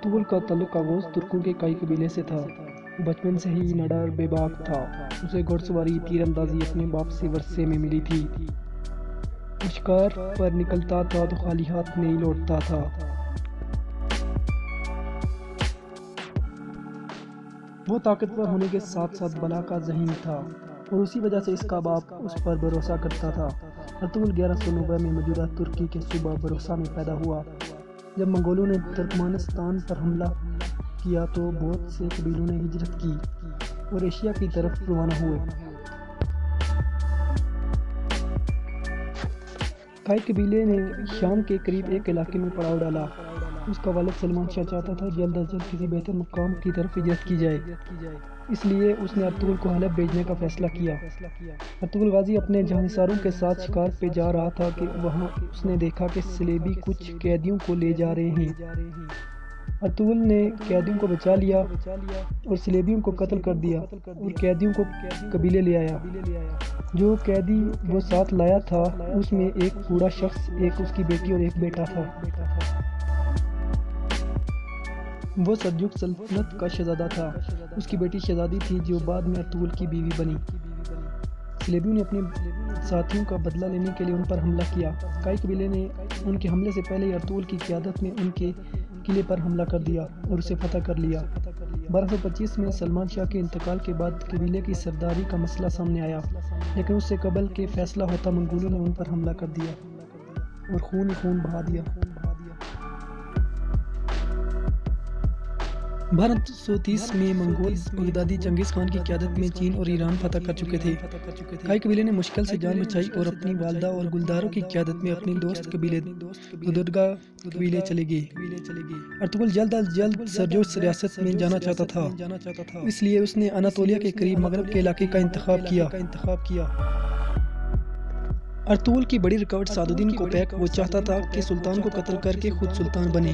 Ertugrul کا تعلق آغاز ترکوں کے کئی قبیلے سے تھا۔ بچپن سے ہی نڈر بے باک تھا۔ اسے گھڑ سواری تیر اندازی اپنے باپ سے ورثے میں ملی تھی۔ وہ شکار پر نکلتا تھا تو خالی ہاتھ نہیں لوٹتا تھا۔ وہ طاقتور ہونے کے ساتھ ساتھ بلا کا ذہین تھا اور اسی وجہ سے اس کا باپ اس پر بھروسہ کرتا تھا۔ ارطغرل 1190 میں موجودہ ترکی کے صوبہ بروسا میں پیدا ہوا۔ جب منگولوں نے ترکمانستان پر حملہ کیا تو بہت سے قبیلوں نے ہجرت کی اور ایشیا کی طرف روانہ ہوئے۔ کئی قبیلے نے شام کے قریب ایک علاقے میں پڑاؤ ڈالا۔ اس کا والد سلمان شاہ چاہتا تھا جلد از جلد کسی بہتر مقام کی طرف ہجرت کی جائے، اس لیے اس نے ارطغرل کو حلب بھیجنے کا فیصلہ کیا۔ ارطغرل غازی اپنے جانصاروں کے ساتھ شکار پہ جا رہا تھا کہ وہاں اس نے دیکھا کہ صلیبی کچھ قیدیوں کو لے جا رہے ہیں۔ ارطغرل نے قیدیوں کو بچا لیا اور صلیبیوں کو قتل کر دیا اور قیدیوں کو قبیلے لے آیا۔ جو قیدی وہ ساتھ لایا تھا اس میں ایک بوڑھا شخص، ایک اس کی بیٹی اور ایک بیٹا تھا۔ وہ سلجوق سلطنت کا شہزادہ تھا۔ اس کی بیٹی شہزادی تھی جو بعد میں ارطغرل کی بیوی بنی۔ صلیبیوں نے اپنے ساتھیوں کا بدلہ لینے کے لیے ان پر حملہ کیا۔ کئی قبیلے نے ان کے حملے سے پہلے ہی ارطغرل کی قیادت میں ان کے قلعے پر حملہ کر دیا اور اسے فتح کر لیا۔ 1225 میں سلمان شاہ کے انتقال کے بعد قبیلے کی سرداری کا مسئلہ سامنے آیا، لیکن اس سے قبل کہ فیصلہ ہوتا منگولوں نے ان پر حملہ کر دیا اور خون ہی خون بہا دیا۔ 1230 میں منگول بغدادی چنگیز خان کی قیادت میں چین اور ایران فتح کر چکے تھے۔ کئی قبیلے نے مشکل سے جان بچائی اور اپنی والدہ اور گلداروں کی قیادت میں اپنی دوست قبیلے بزرگا قبیلے چلے گئے۔ ارطغرل جلد از جلد سلجوق ریاست میں جانا چاہتا تھا، اس لیے اس نے اناطولیہ کے قریب مغرب کے علاقے کا انتخاب کیا۔ ارطغرل کی بڑی رکاوٹ سعد الدین کوپیک۔ وہ چاہتا تھا کہ سلطان کو قتل کر کے خود سلطان بنے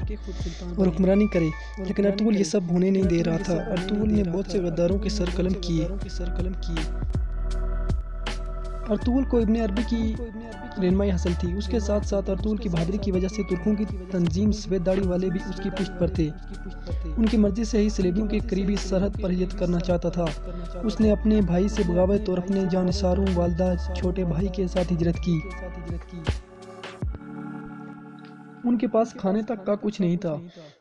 اور حکمرانی کرے، لیکن ارطغرل یہ سب ہونے نہیں دے رہا تھا۔ ارطغرل نے بہت سے غداروں کے سر قلم کیے۔ ارطغرل کو ابن عربی کی رہنمائی حاصل تھی۔ اس کے ساتھ ساتھ ارطغرل کی بہادری کی وجہ سے ترکوں کی تنظیم سفید داڑھی والے بھی اس کی پشت پر تھے۔ ان کی مرضی سے ہی صلیبیوں کے قریبی سرحد پر ہجرت کرنا چاہتا تھا۔ اس نے اپنے بھائی سے بغاوت اور اپنے جانصاروں، والدہ، چھوٹے بھائی کے ساتھ ہجرت کی۔ ان کے پاس کھانے تک کا کچھ نہیں تھا۔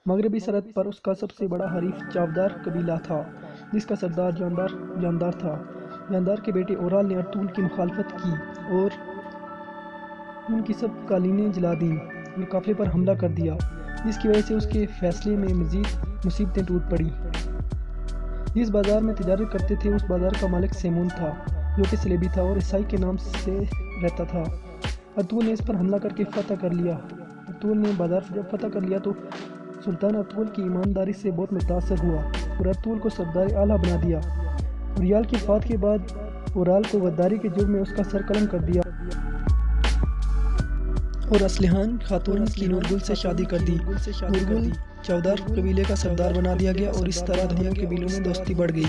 مغربی سرحد پر اس کا سب سے بڑا حریف چاودار قبیلہ تھا، جس کا سردار جاندار تھا۔ جاندار کے بیٹے اورال نے ارطغرل کی مخالفت کی اور ان کی سب قالینیں جلا دیں اور قافلے پر حملہ کر دیا، جس کی وجہ سے اس کے فیصلے میں مزید مصیبتیں ٹوٹ پڑیں۔ جس بازار میں تجارت کرتے تھے اس بازار کا مالک سیمون تھا، جو کہ صلیبی تھا اور عیسائی کے نام سے رہتا تھا۔ ارطغرل نے اس پر حملہ کر کے فتح کر لیا۔ ارطغرل نے بازار جب فتح کر لیا تو سلطان ارطغرل کی ایمانداری سے بہت متاثر ہوا اور ارطغرل کو سردار اعلیٰ بنا دیا۔ اوریال کی وفات کے بعد اورال کو غداری کے جرم میں اس کا سر قلم کر دیا اور اسلحان خاتون کی نورگل سے شادی کر دی۔ نورگل چاودار قبیلے کا سردار بنا دیا گیا اور اس طرح دونوں قبیلوں میں دوستی بڑھ گئی۔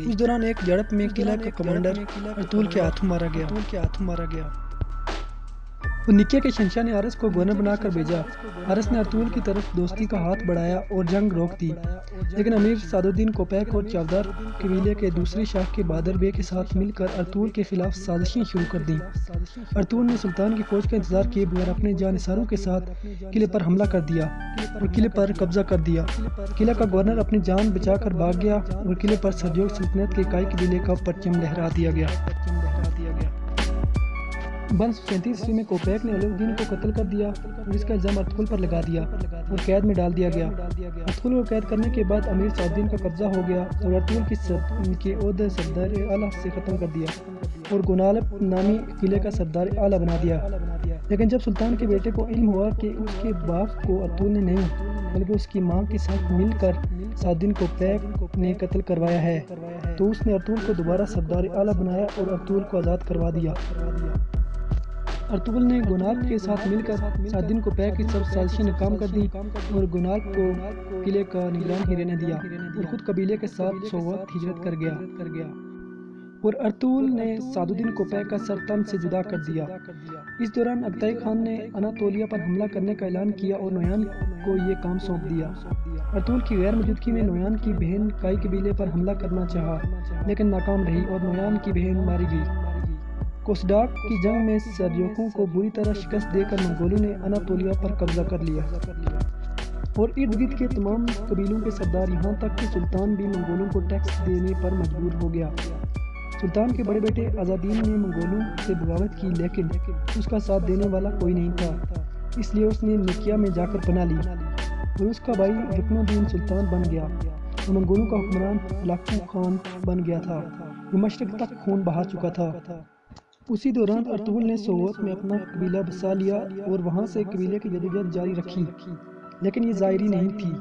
اس دوران ایک جھڑپ میں قلعہ کا کمانڈر ارطغرل کے ہاتھوں مارا گیا۔ فنیکیا کے شہنشاہ نے حارث کو گورنر بنا کر بھیجا۔ حارث نے ارطغرل کی طرف دوستی کا ہاتھ بڑھایا اور جنگ روک دی، لیکن امیر سعد الدین کوپیک اور چاودار قبیلے کے دوسری شاخ کے بہادر بے کے ساتھ مل کر ارطغرل کے خلاف سازشیں شروع کر دیں۔ ارطغرل نے سلطان کی فوج کا انتظار کیے بغیر اپنے جانصاروں کے ساتھ قلعے پر حملہ کر دیا اور قلعے پر قبضہ کر دیا۔ قلعہ کا گورنر اپنی جان بچا کر بھاگ گیا اور قلعے پر سلجوق سلطنت کے کئی قبیلے کا پرچم لہرا دیا گیا۔ 1237 میں کوپیک نے علی الدین کو قتل کر دیا اور اس کا الزام ارطغرل پر لگا دیا اور قید میں ڈال دیا گیا۔ ارطغرل کو قید کرنے کے بعد امیر سعد الدین کا قبضہ ہو گیا اور ارطغرل کے عہدے سردار اعلیٰ سے ختم کر دیا اور گونالپ نامی قلعے کا سردار اعلیٰ بنا دیا۔ لیکن جب سلطان کے بیٹے کو علم ہوا کہ اس کے باپ کو ارطغرل نے نہیں بلکہ اس کی ماں کے ساتھ مل کر سعد الدین کوپیک نے قتل کروایا ہے، تو اس نے ارطغرل کو دوبارہ سردار اعلیٰ بنایا اور ارطغرل کو آزاد کروا دیا۔ ارطغرل نے گونالپ کے ساتھ مل کر سعد الدین کوپیک کی سب سازشیں ناکام کر دیں اور گونالپ کو قلعے کا نگران ہی رہنے دیا اور خود قبیلے کے ساتھ سوات ہجرت کر گیا اور ارطغرل نے سعد الدین کوپیک کا سر تن سے جدا کر دیا۔ اس دوران اگتائی خان نے اناطولیہ پر حملہ کرنے کا اعلان کیا اور نویان کو یہ کام سونپ دیا۔ ارطغرل کی غیر موجودگی میں نویان کی بہن کائی قبیلے پر حملہ کرنا چاہا لیکن ناکام رہی اور نویان کی بہن ماری گئی۔ کوسڈاک کی جنگ میں سلیجوقوں کو بری طرح شکست دے کر منگولوں نے اناطولیہ پر قبضہ کر لیا اور ارد گرد کے تمام قبیلوں کے سردار یہاں تک کہ سلطان بھی منگولوں کو ٹیکس دینے پر مجبور ہو گیا۔ سلطان کے بڑے بیٹے عزادین نے منگولوں سے بغاوت کی لیکن اس کا ساتھ دینے والا کوئی نہیں تھا، اس لیے اس نے نکیا میں جا کر پناہ لی اور اس کا بھائی رکن الدین سلطان بن گیا اور منگولوں کا حکمران ہلاکو خان بن گیا تھا جو مشرق تک خون بہا چکا تھا۔ اسی دوران ارطغرل نے سوات میں اپنا قبیلہ بسا لیا اور وہاں سے قبیلے کی جدوجہد جاری رکھی، لیکن یہ ظاہری نہیں تھی۔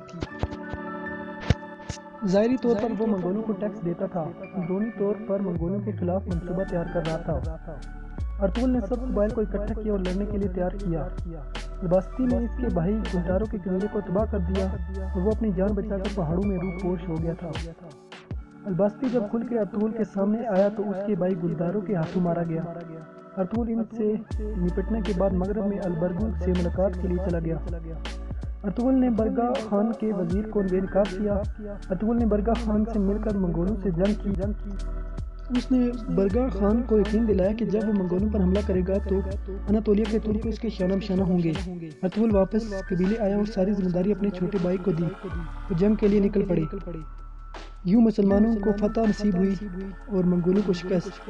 ظاہری طور پر وہ منگولوں کو ٹیکس دیتا تھا، اندرونی طور پر منگولوں کے خلاف منصوبہ تیار کر رہا تھا۔ ارطغرل نے سب قبائل کو اکٹھا کیا اور لڑنے کے لیے تیار کیا۔ الباسطی نے اس کے بھائی گلداروں کے قبیلے کو تباہ کر دیا اور وہ اپنی جان بچا کر پہاڑوں میں روح پوش ہو گیا تھا۔ الباسطی جب کھل کے ارطغرل کے سامنے آیا تو اس کے بھائی گلداروں کے ہاتھوں مارا گیا۔ ارطغرل ان سے نپٹنے کے بعد مغرب میں البرز سے ملاقات کے لیے چلا گیا۔ ارطغرل نے برگا خان کے وزیر کو بے نقاب کیا۔ ارطغرل نے برگا خان سے مل کر منگولوں سے جنگ کی۔ اس نے برگا خان کو یقین دلایا کہ جب وہ منگولوں پر حملہ کرے گا تو اناطولیہ کے ترک اس کے شانہ بشانہ ہوں گے۔ ارطغرل واپس قبیلے آیا اور ساری ذمہ داری اپنے چھوٹے بھائی کو دی اور جنگ کے لیے نکل پڑے۔ یوں مسلمانوں کو فتح نصیب ہوئی اور منگولوں کو شکست۔